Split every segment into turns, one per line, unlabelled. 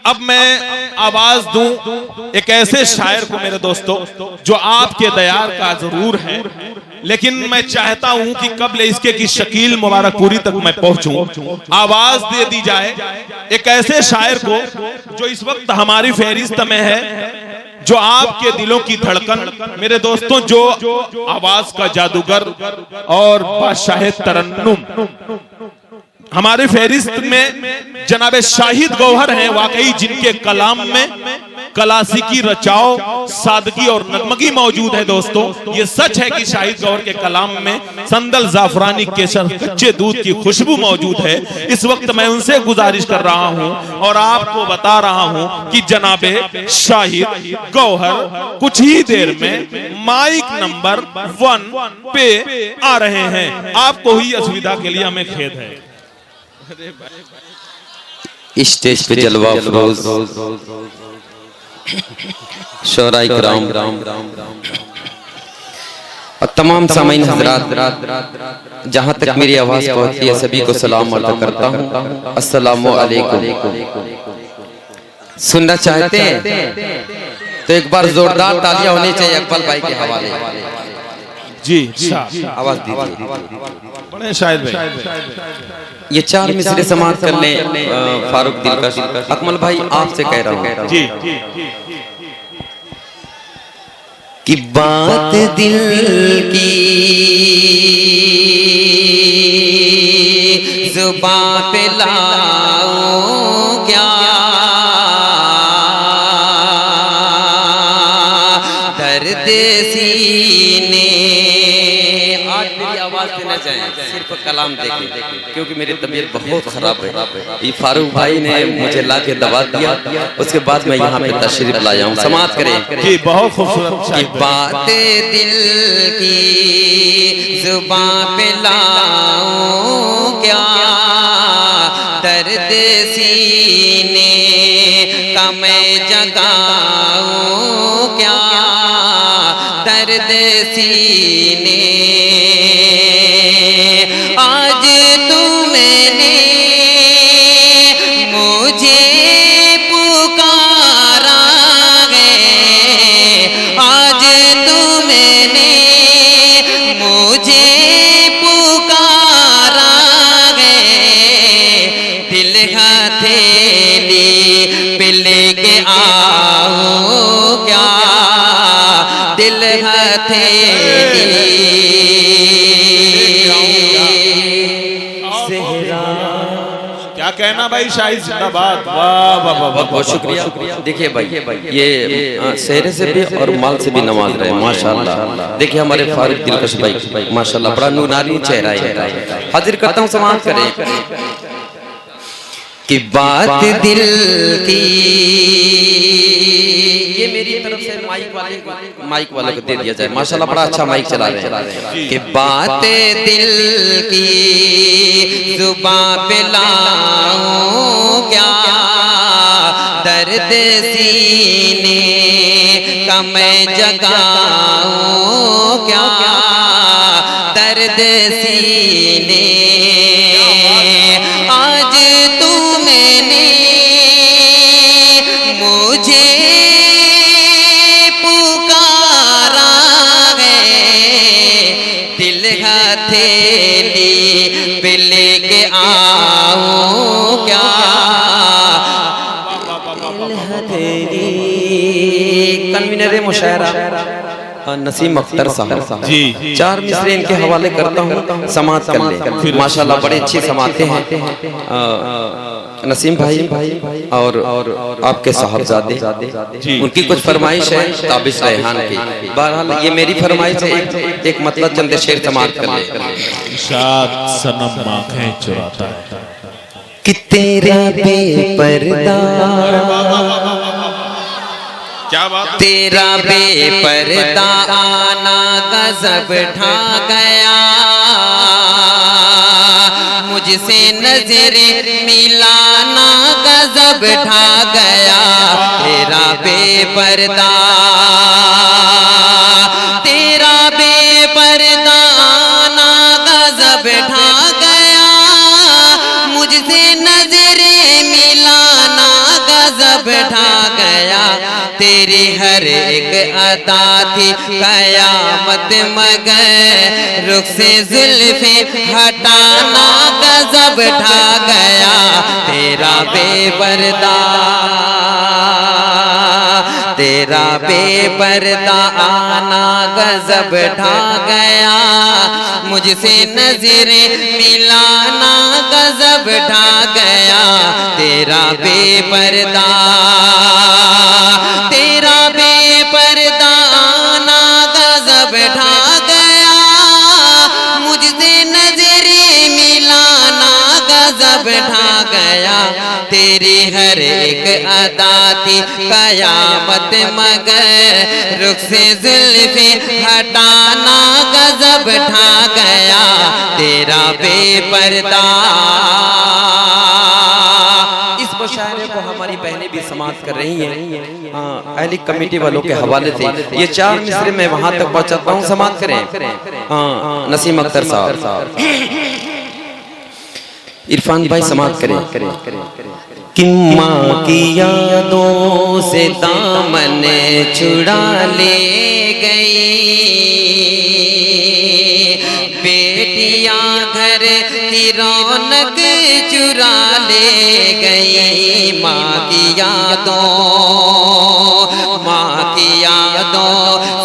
अब मैं आवाज दूं एक ऐसे शायर को मेरे दोस्तों जो आपके दयार का जरूर है, लेकिन मैं चाहता हूं कि कबल इसके की शकील मुबारकपुरी तक मैं पहुंचूं। आवाज दे दी जाए एक ऐसे शायर को जो इस वक्त हमारी फहरिस्त में है, जो आपके दिलों की धड़कन, मेरे दोस्तों, जो आवाज का जादूगर और बादशाह तरन्नुम हमारे फहरिस्त में जनाबे शाहिद गौहर हैं, वाकई जिनके कलाम में क्लासिकी रचाओ, सादगी और नगमगी मौजूद है। दोस्तों, ये सच है कि शाहिद गौहर के कलाम में संदल, जाफरानी, केसर, कच्चे दूध की खुशबू मौजूद है। इस वक्त मैं उनसे गुजारिश कर रहा हूं और आपको बता रहा हूं कि जनाबे शाहिद गौहर कुछ ही देर में माइक नंबर 1 पे आ रहे हैं। आपको हुई असुविधा के लिए हमें खेद है।
स्टेज पे जलवा फरोज शोराई कराम और तमाम सामीन हजरात, जहां तक मेरी आवाज पहुंचती है सभी को सलाम अर्ज़ करता हूं। अस्सलामु अलैकुम। सुनना चाहते हैं तो एक बार जोरदार तालियां होनी चाहिए अकबल भाई के हवाले।
जी
आवाज दीजिए।
बड़े शायद भाई
ये 4 मिसरे समाप्त कर लें। फारूक दिलकश, अकमल भाई आपसे कह रहा हूँ
जी
कि बात दिल की जुबां पे लाऊं क्या, दर्द सीने। आज मेरी आवाज से न जाए, सिर्फ कलाम देखें, क्योंकि मेरी तबीयत बहुत खराब है। ये फारूक भाई ने मुझे ला के दवा दिया, उसके बाद मैं यहाँ पे तशरीफ लाया हूँ। समाप्त करें
जी, बहुत खूबसूरत।
कि बातें दिल की जुबां पे लाऊं क्या, दर्द सीने का मैं जगाऊं क्या, दर्द सीने। आज तुमने मुझे पुकारा है, आज तुमने मुझे पुकारा है, दिल हथेली पे लेके आओ क्या, दिल हथेली
क्या कहना भाई, शाहिद जिंदाबाद। वाह वाह वाह,
बहुत बहुत शुक्रिया। देखिए भाई, ये सेहरे से भी और माल से भी नवाज रहे हैं माशाल्लाह। देखिए हमारे फारूक दिलकश भाई माशाल्लाह, बड़ा नूरानी चेहरा है। हाजिर करता हूँ, समाप्त करें कि बात दिल की। ये मेरी तरफ से माइक वाले को दे दिया जाए, माशाल्लाह बड़ा अच्छा माइक चला रहे हैं। कि बात दिल की जुबां पे लाऊं क्या, दर्द सीने का मैं जगाऊं क्या, दर्द सीने। आज तुमने मुझे पुकारा है, दिल हथेली पे लेके आऊं क्या, दिल हथेली। कन्वीनर मुशायरा नसीम अख्तर साहब
जी,
4 मिसरे इनके हवाले करता हूँ, समात कर ले। माशाल्लाह बड़े अच्छे समाते हैं नसीम भाई और आपके साहबजादे। उनकी कुछ फरमाइश है ताबिश रेहान की। बहरहाल ये मेरी फरमाइश है, एक मतलब चंद शेर समात कर ले।
शाद सनम आंखें चुराता है
कि तेरा बेपर्दा,
क्या बात,
तेरा बेपर्दा आना गजब ढा गया, मुझसे नजर मिलाना गजब ढा गया। तेरा बेपर्दा, तेरा बेपर्दा आना गजब ढा गया, मुझसे नजर मिलाना गजब ढा गया, तेरी हर एक अदा थी कयामत मगर रुख से जुल्फे हटाना गजब ढा गया, तेरा बेपर्दा तेरा बेपर्दा आना गजब ढा गया, मुझसे नजरें मिलाना गजब ढा गया, तेरा बेपर्दा आना गजब ढा गया, मुझसे नजरें मिलाना गजब ढा गया, तेरी हर एक अदा थी कयामत मगर रुख से जुल्फे हटाना गजब ढा गया, तेरा बेपर्दा। इस मुशायरे को हमारी बहनें भी समाप्त कर रही हैं अहली कमेटी वालों के हवाले से। ये 4 मिसरे मैं वहां तक पहुंचाता हूँ, समाप्त करें। नसीम अख्तर साहब, इरफान भाई समाप्त करें। कि माँ की यादों से दामन छुड़ा ले गई, बेटियां घर की रौनक चुरा ले गई, माँ की यादों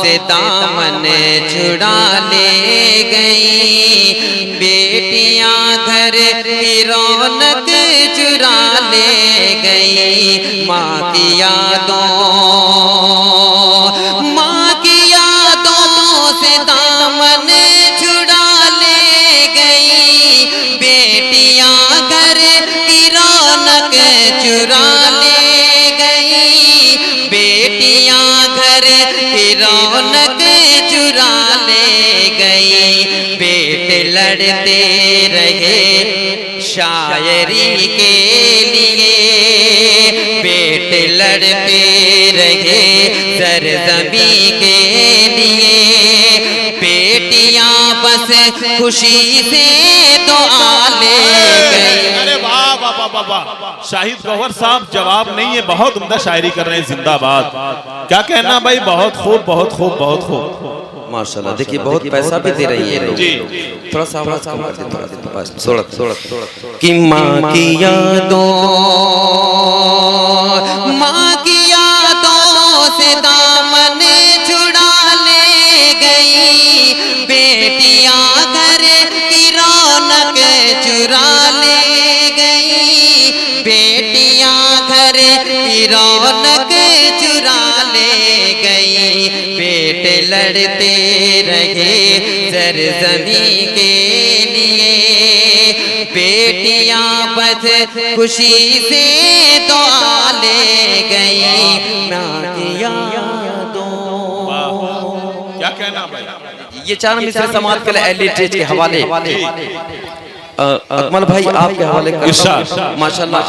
से दामन छुड़ा ले गई, बेटियां घर की रौनक चुरा ले गई, माँ की यादों से दामन छुड़ा ले गई, बेटियां घर की रौनक चुरा ले गई, बेटियां घर की रौनक चुरा ले गई, बेटे लड़ते रहे शायरी के लिए, बेटे लड़ते रहे ज़रज़मी के लिए, बेटियां बस खुशी से दुआ ले गई।
अरे वाह वाह वाह वाह, शाहिद गौहर साहब जवाब नहीं है, बहुत उम्दा शायरी कर रहे हैं, जिंदाबाद। क्या कहना भाई, बहुत खूब बहुत खूब बहुत खूब
माशाल्लाह। देखिए बहुत पैसा भी दे रही है जी, थोड़ा सा आवाज कम कर दे, थोड़ा कि माँ की यादों से दामन छुड़ा ले गई, बेटियां घर की रौनक चुरा ले गई, बेटियां घर की रौनक चुरा ले गई, बेटे लड़ते रहे ज़रज़मी के लिए, बेटियां बस खुशी से दुआ ले गई, माँ की यादों।
क्या कहना भाई,
ये 4 मिसरे समाप्त कर अहले लिटरेचर के हवाले। अकमल भाई आपके हवाले माशाल्लाह,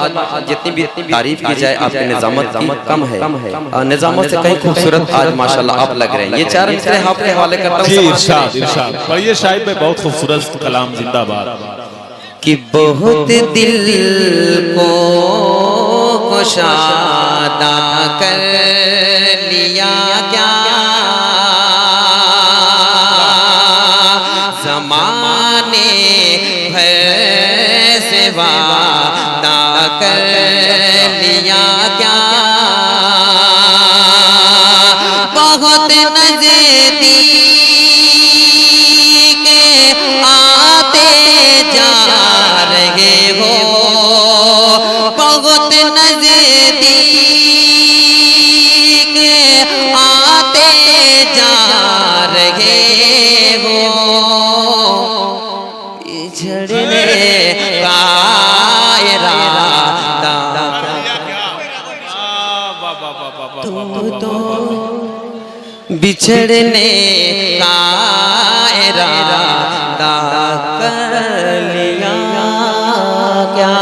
जितनी भी तारीफ की जाए आपकी निजामत कम है, निजामत से कहीं खूबसूरत आज माशाल्लाह आप लग रहे हैं। ये 4 मिसरे आपके हवाले करता हूं।
इरशाद पढ़िए शायद में, बहुत खूबसूरत कलाम, जिंदाबाद।
कि बहुत दिल को कुशादा कर लिया क्या ज़माने भर से वादा कर लिया क्या, बहुत नज़दीक आते जा रहे हो, बहुत नज़दीक आते जा रहे हो, पिछड़ने का इरादा तुम तो बिछड़ने का इरादा कर लिया क्या।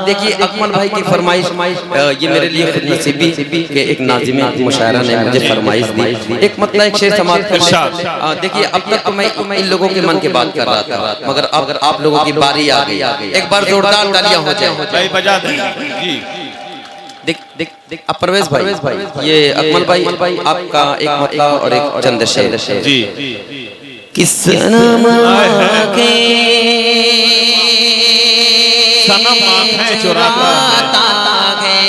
देखिए अकमल भाई की फरमाइश, ये मेरे लिए खुद नसीबी के एक नाज़िम मुशायरा ने मुझे फरमाइश दी, एक मतलब एक शेर समाप्त कर। देखिए अब तक तो मैं इन लोगों के मन की बात कर रहा था, मगर अब आप लोगों की बारी आ गई, एक बार जोरदार तालियां हो जाए।
बजा दें जी।
देख प्रवेश भाई ये अकमल भाई आपका एक मतलब और एक चंद्रशेर
जी
किस नाम के
सनम आंखें चुराता
है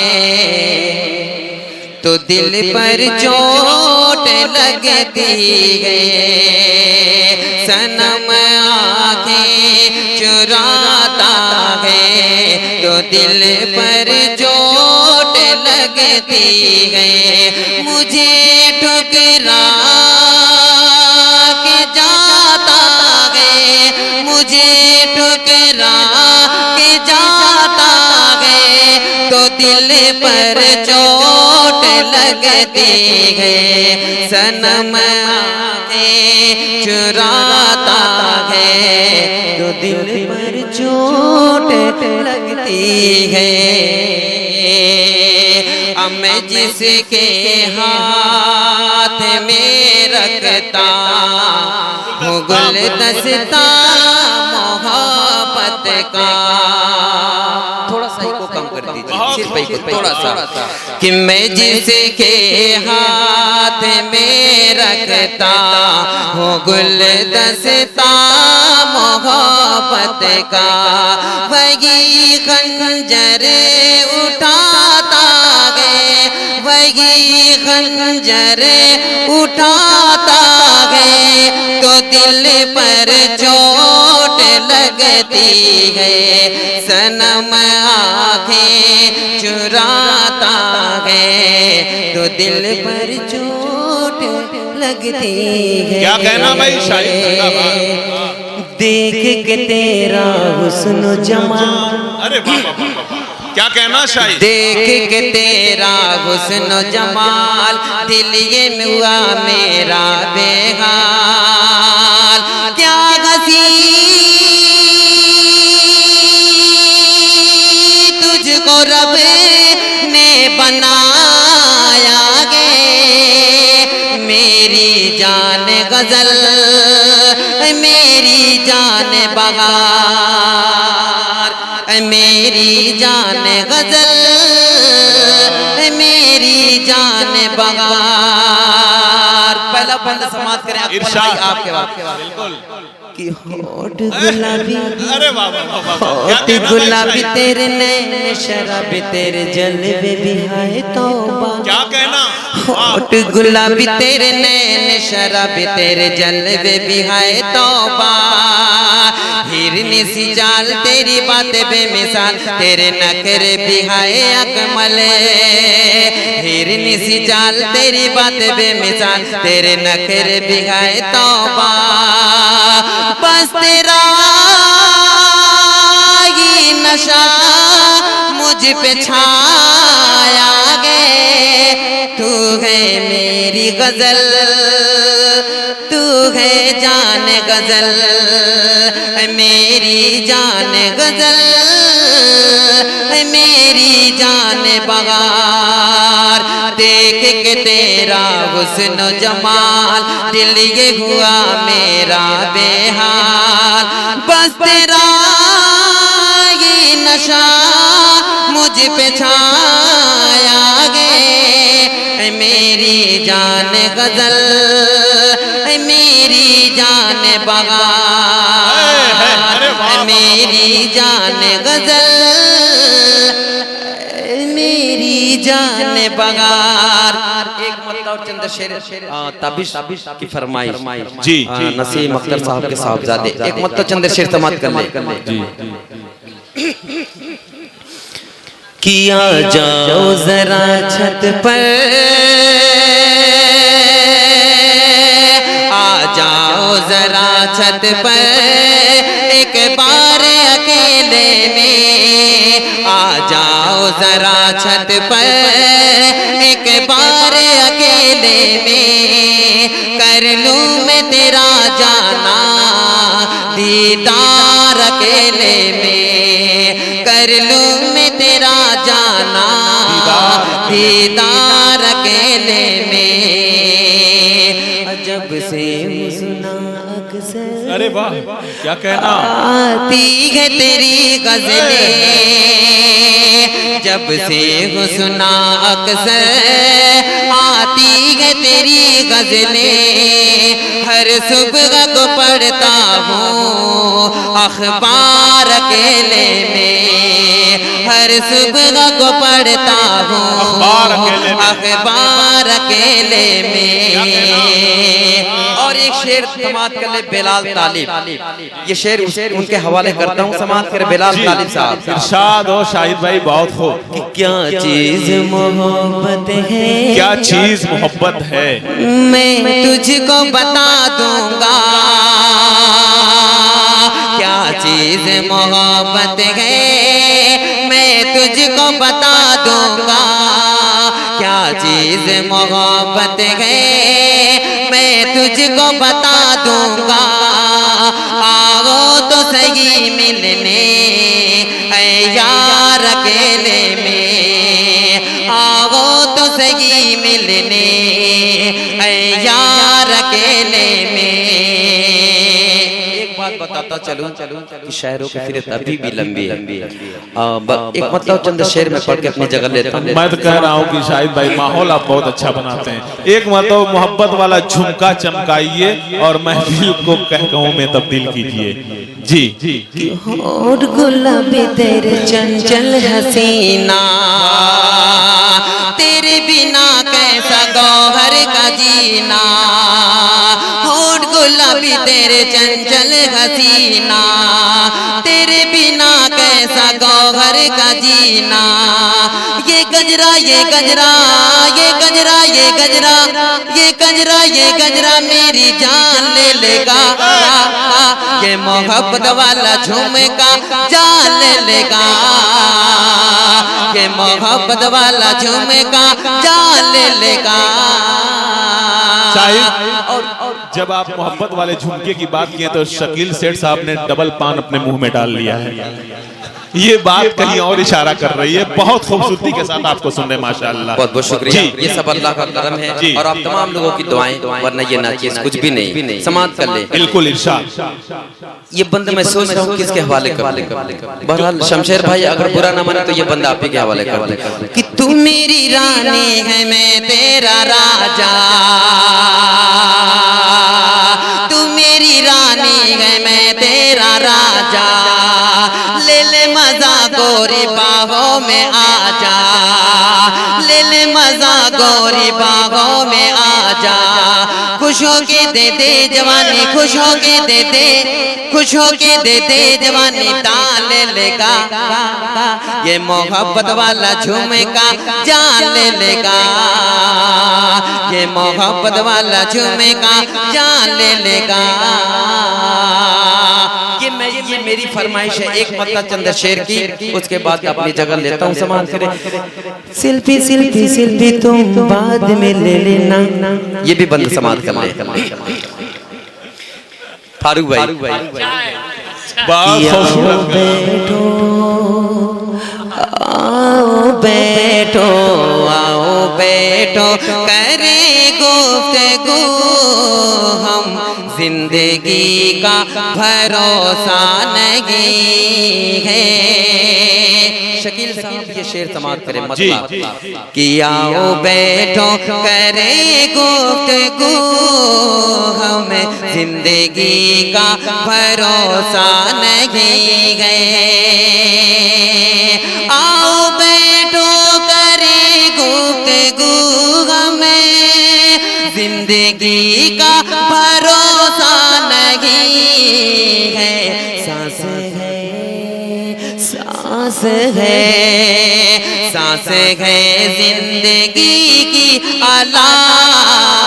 तो दिल पर चोट लगती है सनम आंखें चुराता है तो दिल पर चोट लगती है मुझे ठुकरा के जाता है मुझे ठुकरा के जाता है तो दिल पर चोट लगती है सनम आंखें चुराता है तो दिल पर चोट लगती है मैं जिसके हाथ में रखता हूँ गुलदस्ता मोहब्बत का थोड़ा सा को कम कर दीजिए सिर्फ थोड़ा सा कि मैं जिसके हाथ में रखता हूँ गुलदस्ता मोहब्बत का वही खंजर उठाता है वही खंजर उठाता है तो दिल पर चोट लगती है सनम आंखें चुराता है तो दिल पर चोट लगती है।
क्या कहना भाई शायद
देख के तेरा हुस्न जमाल
अरे वाह क्या कहना शायद
देख के तेरा हुस्न जमाल दिल ये हुआ मेरा बेहाल क्या हसी तुझको रब ने बनाया गे मेरी जान गजल मेरी जान बहार मेरी जान गजल मेरी जान बहार पहला बंद समाप्त करें
इरशाद
आपके
बिल्कुल
कि होठ गुलाबी
अरे वाह
होठ गुलाबी तेरे नैन शराब तेरे जलवे भी है तौबा
क्या कहना
होठ गुलाबी तेरे नैन शराब तेरे जलवे भी है तौबा हिरनी सी जाल तेरी बातें बेमिसाल तेरे नखरे भी है अकमल हिरनी सी जाल तेरी बातें बेमिसाल तेरे नखरे भी है तौबा बस तेरा ही नशा मुझ पे छाया गे तू है मेरी गजल तू है जान गजल मेरी जान गजल मेरी जान बहार देख के तेरा हुस्न जमाल दिल ये हुआ मेरा बेहाल बस तेरा ये नशा मुझ पे छाया गे मेरी जान गजल मेरी जान बहार मेरी जान गजल मेरी जान बहार एक मतलब चंद्रशेर ताबिश की फरमाइश
जी
नसीम अख्तर साहब के साहबजादे एक मतलब चंद्रशेर समाप्त कर ले
जी
किया जाओ जरा छत पर आ जाओ जरा छत पर एक बार अकेले में आ जाओ जरा छत पर एक बार अकेले में कर लूं मैं तेरा जाना दीदार अकेले में कर लूं मैं तेरा जाना दीदार अकेले में अजब से सुना अक्सर
अरे वाह क्या कहना
आती है तेरी गजलें जब से हुस्ना अक्सर आती है तेरी गजलें, हर सुबह को पढ़ता हूँ अखबार अकेले में, हर सुबह को पढ़ता हूँ अखबार अकेले में। और एक शेर समात कर ले बेलाल तालिब, ये शेर उनके हवाले करता हूँ, समात कर बेलाल तालिब साहब।
इरशाद हो शाहिद भाई, बहुत खूब।
क्या चीज मोहब्बत है,
क्या चीज मोहब्बत है,
मैं तुझको बता दूंगा। क्या चीज मोहब्बत है, मैं तुझको बता दूंगा। क्या चीज मोहब्बत है, मैं तुझको बता दूंगा। आओ तो सही मिलने ऐ यार अकेले में, आओ तो सही मिलने ऐ यार अकेले में। एक बात बताता चलूं कि शायरों की फिर अभी भी लंबी है। एक मतलब चंद शेर में पढ़ के अपनी जगह लेता हूं।
मैं तो कह रहा हूँ कि शाहिद भाई माहौल आप बहुत अच्छा बनाते हैं। एक मतलब मोहब्बत वाला झुमका चमकाइए और महफिल को कहकहों में तब्दील कीजिए। जी
और गुलाबी तेरे चंचल हसीना, तेरे बिना कैसा गौहर का जीना। होठ गुलाबी तेरे चंचल हसीना, तेरे बिना कैसा गौहर का जीना। ये गजरा ये गजरा ये गजरा ये गजरा ये गजरा ये गजरा मेरी जान ले लेगा। ये मोहब्बत वाला झुमका जान ले लेगा। ये मोहब्बत वाला झुमका जान ले लेगा।
और जब आप मोहब्बत वाले झुमके की बात किए तो शकील सेठ साहब ने डबल पान अपने मुंह में डाल लिया है। ये बात कहीं और इशारा कर रही है। बहुत खूबसूरती के साथ आपको सुन रहे हैं, माशाअल्लाह।
बहुत बहुत शुक्रिया। ये सब अल्लाह का करम है और आप तमाम लोगों की दुआएं, वरना ये नाचीज कुछ भी नहीं। समात कर ले।
बिल्कुल इरशाद।
ये बंदा मैं सोच रहा हूँ किसके हवाले कर। बहरहाल शमशेर भाई अगर बुरा ना माने तो ये बंदा आप ही के हवाले कर दे कि तू मेरी रानी है मैं तेरा राजा, तू मेरी रानी है मैं तेरा राजा। ले ले मजा गोरी बाहों में आजा, ले ले मजा गोरी बाहों में आजा। खुश हो के दे दे जवानी, खुश हो के दे दे, खुश हो के दे दे जवानी डाल लेगा। ये मोहब्बत वाला झुमका जान ले लेगा। ये मोहब्बत वाला झुमका जान ले लेगा। ये मेरी फरमाइश है। एक मतलब चंद शेर की, उसके बाद अपनी जगह लेता हूँ। समान करें सिल्फी सिल्फी सिल्फी तुम बाद में ले लेना। ये भी बंद समाप्त कर ले। फारूक भाई बैठो आओ बैठो आओ बैठो करे गुफ्तगू हम जिंदगी का भरोसा नहीं है। शकील साहब ये शेर समाप्त करें मतलब कि आओ बैठो करे गुफ्तगू हमें जिंदगी का भरोसा नहीं है। आओ बैठो करे गुफ्तगू हमें जिंदगी का भरोसा नहीं है। सांस है सांस है सांस है जिंदगी की अलामत,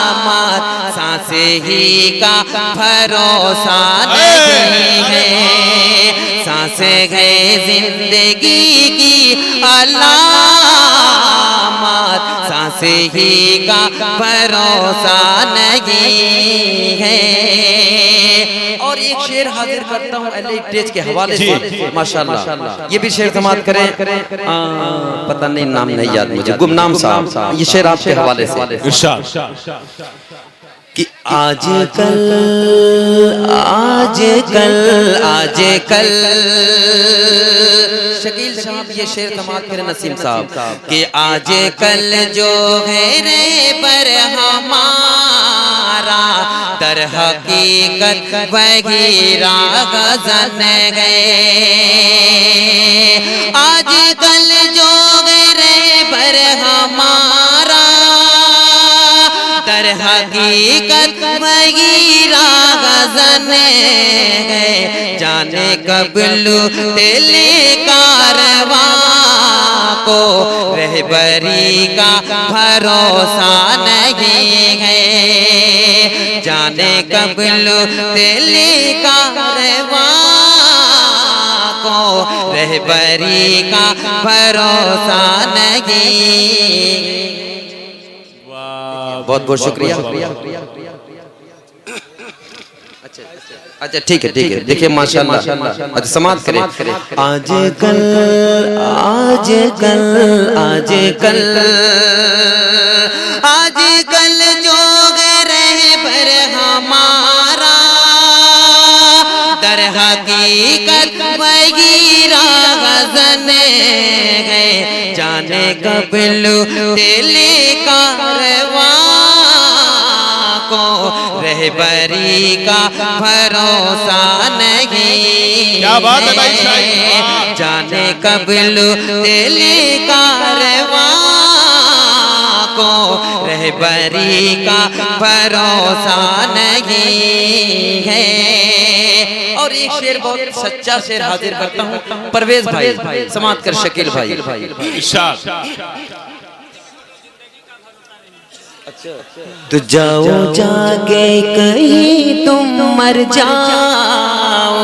सांस ही का भरोसा नहीं है। सांस है जिंदगी की अलामत, सांस ही का भरोसा नहीं है। और एक शेर हाजिर करता हूँ एलिटेज के हवाले से माशाल्लाह। ये भी शेर समाप्त करें। पता नहीं नाम नहीं याद मुझे, गुमनाम साहब। ये शेर आपके हवाले से। कि आजकल शकील साहब ये शेर समात मेरे नसीम साहब कि आजकल जो है रे पर हमारा तर हकीकत वगैरा गजन गए। आजकल जो है रे पर हमारा तर हकीकत वगैरा गजन गए। जाने कब लुटेले कारवां को रहबरी का भरोसा नहीं है। जाने कब लुटेले कारवां को रहबरी का भरोसा नहीं। बहुत बहुत शुक्रिया। अच्छा ठीक है देखिए माशाल्लाह। अच्छा समाप्त करें। आजकल जो रहबर हमारा दर हकीकत वगैरा गजन है। जाने कब लुटेले कारवां को रहबरी का भरोसा नहीं।
क्या बात है भाई साहब।
जाने कब लुटेले कारवां को रहबरी का भरोसा नहीं है। और एक शेर बहुत सच्चा शेर हाजिर करता हूँ परवेज भाई समात कर शकील भाई। तो जाओ जाके कहीं तुम मर जाओ।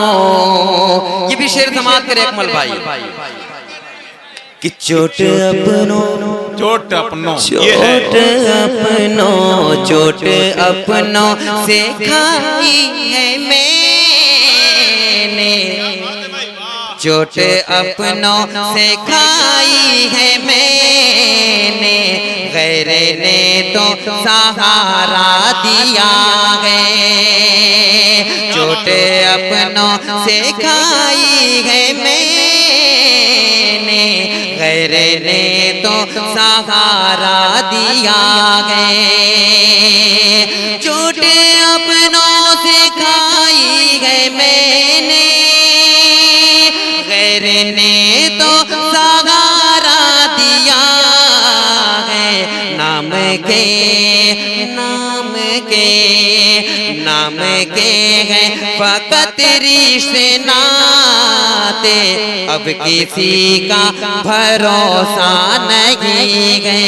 ये भी शेर समात करे अकमल भाई कि चोट अपनों से खाई है मैंने। चोट अपनों से खाई है मैंने। गैर ने तो सहारा दिया है। चोट अपनों से खाई है मैंने। गैर ने तो सहारा दिया है। चोट अपनों से खाई है मैंने। गैर ने तो सहारा दिया है। नाम के हैं फकत रिश्ते नाते। अब किसी का भरोसा नहीं है।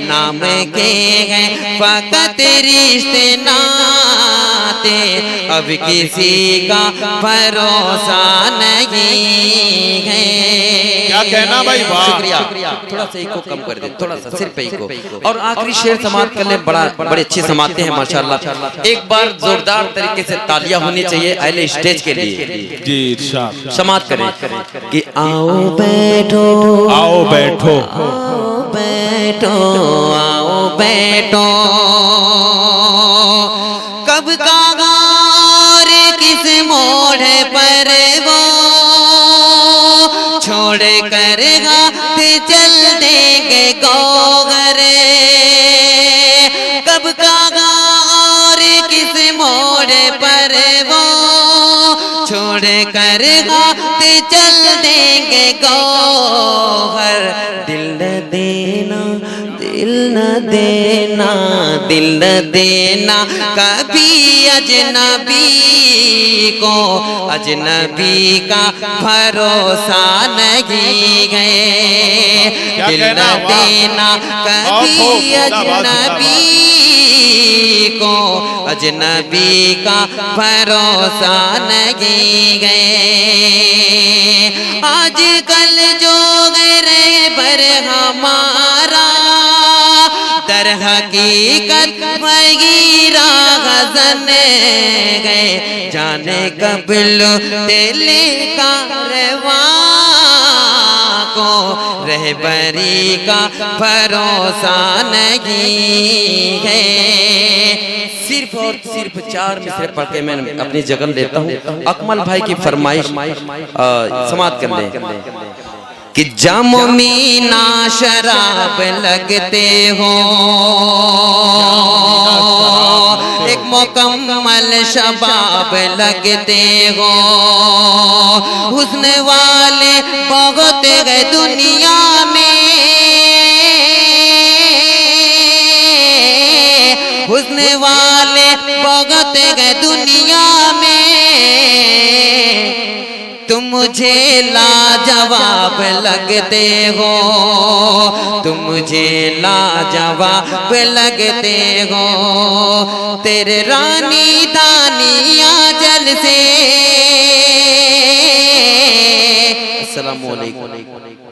नाम के हैं फकत रिश्ते नाते। अब किसी का भरोसा नहीं है।
क्या कहना भाई।
शुक्रिया। थोड़ा सा इको कम कर दे, थोड़ा सा सिर्फ इको। और आखिरी शेर समाप्त करने बड़े अच्छे समाते हैं माशाल्लाह। एक बार जोरदार तरीके से तालियां होनी चाहिए अहले स्टेज के लिए।
जी
समाप्त करें कि आओ बैठो कब का गार किस मोड़ पर वो छोड़ कर हाथ चल देंगे गौगर। कब का गार किस मोड़ पर वो छोड़ कर हाथ चल देंगे गौहर। दिल न देना कभी अजनबी को। अजनबी का भरोसा नहीं है। दिल न देना कभी अजनबी को। अजनबी का भरोसा नहीं है। आजकल जो रहबर हमारा दर हकीकत वगैरा गजन गए। जाने कब लुटेले कारवां को रहबरी का भरोसा नहीं है। सिर्फ और सिर्फ 4 मिसरे पढ़ के मैं अपनी जगह लेता हूँ। अकमल भाई की फरमाइश समाप्त कर लें कि जामो मीना शराब लगते हो, एक मुकम्मल शबाब लगते हो, हुस्न वाले बहुत गए दुनिया में, हुस्न वाले बहुत गए दुनिया में, तुम मुझे लाजवाब लगते हो, तुम मुझे लाजवाब लगते हो, तेरे रानी दानिया जल से। अस्सलामु अलैकुम।